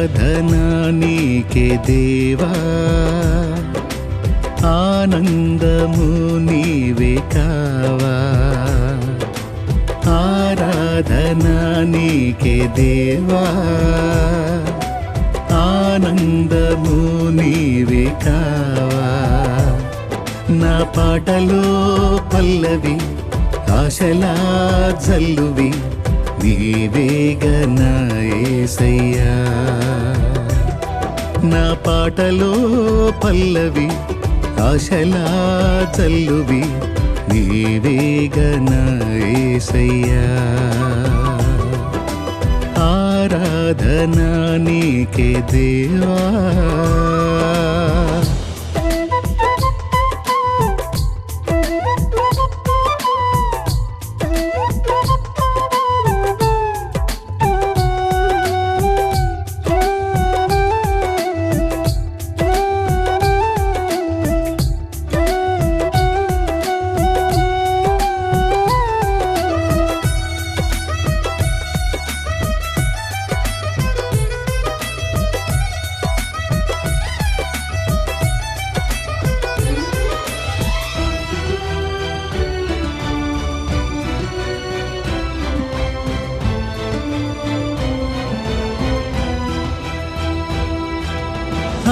ఆరాధనా నీకే దేవా, ఆనందము నీవే కావా. ఆరాధనా నీకే దేవా, ఆనందము నీవే కావా. నా పాటలో పల్లవి ఆశలా జల్లువి నీవేగనా యేసయ్యా. నా పాటలో పల్లవి ఆశలా జల్లువి నీవేగనా యేసయ్యా. ఆరాధనా నీకే దేవా.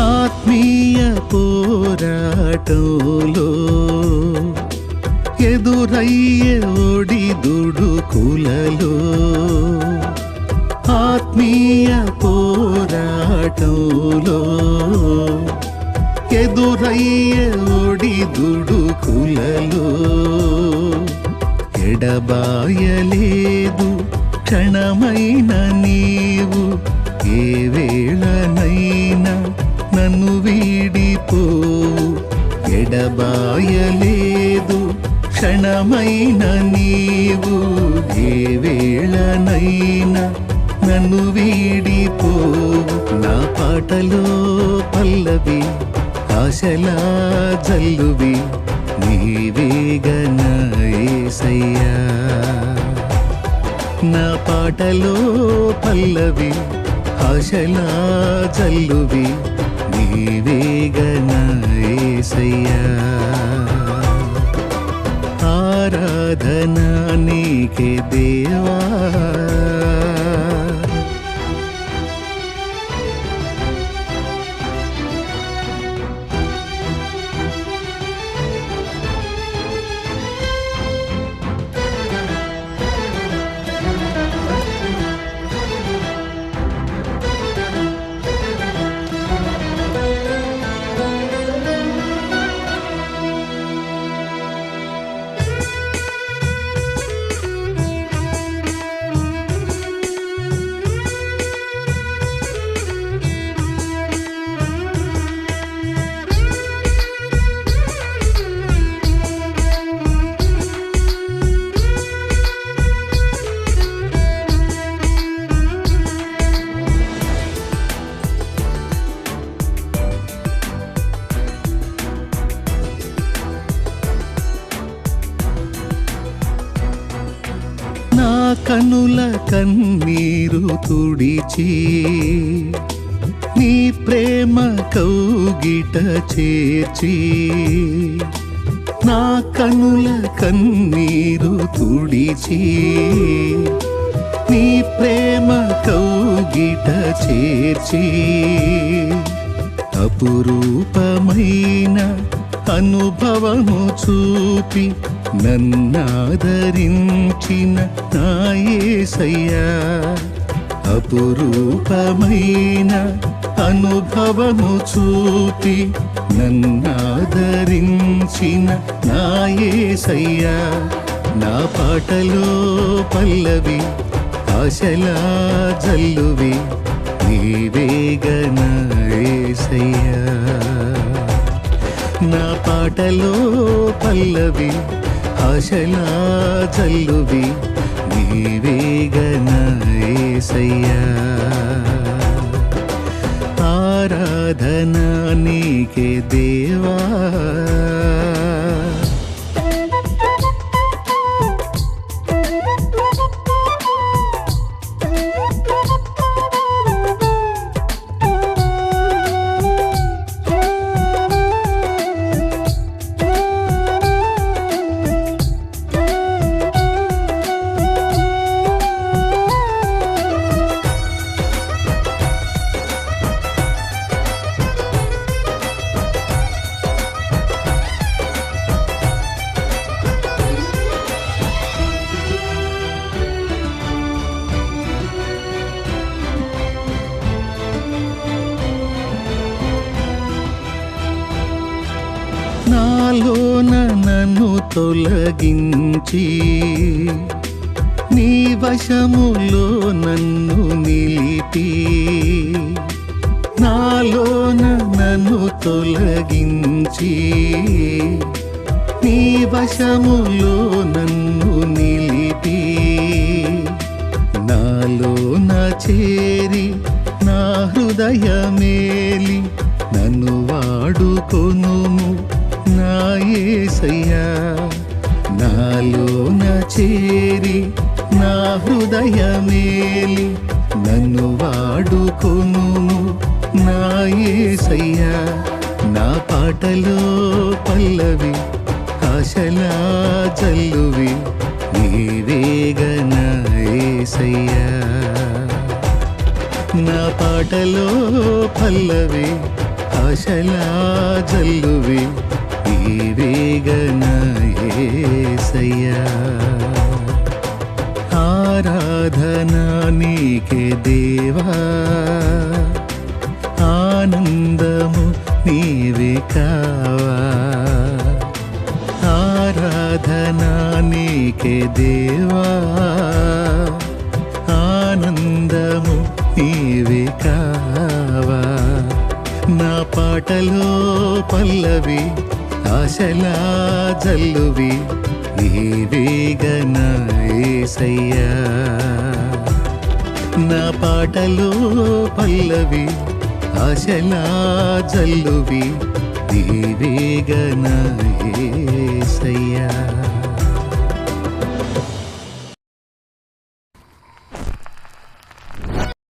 ఆత్మీయ పోరాటంలో ఎదురయ్యే ఒడిదుడుకులలో, ఆత్మీయ పోరాటంలో ఎదురయ్యే ఒడిదుడుకులలో ఎడబాయలేదు క్షణమైన నీవు. ఏ వేళనైనా నన్ను వీడిపోవు. ఎడబాయలేదు క్షణమైన నీవు. ఏ వేళనైనా నన్ను వీడిపోవు. నా పాటలో పల్లవి ఆశలా జల్లువి నీవేగనా యేసయ్యా. నా పాటలో పల్లవి ఆశలా జల్లువి నీవేగనా యేసయ్యా. ఆరాధనా నీకే దేవా. నా కనుల కన్నీరు తుడిచి నీ ప్రేమ కౌగిట చేర్చి. నా కనుల కన్నీరు తుడిచి నీ ప్రేమ కౌగిట చేర్చి. అపురూపమైన అనుభవము చూపి నన్నాదరించిన నా యేసయ్యా. అపురూపమైన అనుభవము చూపి నన్నాదరించిన నా యేసయ్యా. నా పాటలో పల్లవి ఆశలా జల్లువి నీవేగనా యేసయ్యా. నా పాటలో పల్లవి ఆశలా జల్లువి నీవేగనా యేసయ్యా. ఆరాధనా నీకే దేవా. నాలోన నన్ను తొలగించి నీ వశములో నన్ను నిలిపి నాలోన నన్ను తొలగించి నీ వశములో నన్ను నిలిపి నాలోన చేరి నా హృదయమేలి నన్ను వాడుకొనుము నా యేసయ్యా నాలోన చేరి నా హృదయమేలి నన్ను వాడుకొనుము నా యేసయ్యా నా పాటలో పల్లవి ఆశలా జల్లువి నీవేగనా యేసయ్యా నా పాటలో పల్లవి ఆశలా జల్లువి నీవేగనా యేసయ్యా ఆరాధనా నీకే దేవా ఆనందము నీవే కావా ఆరాధనా నీకే దేవా ఆనందము నీవే కావా నా పాటలో పల్లవి ఆశలా జల్లువి నీవేగనా యేసయ్యా నా పాటలో పల్లవి ఆశలా జల్లువి నీవేగనా యేసయ్యా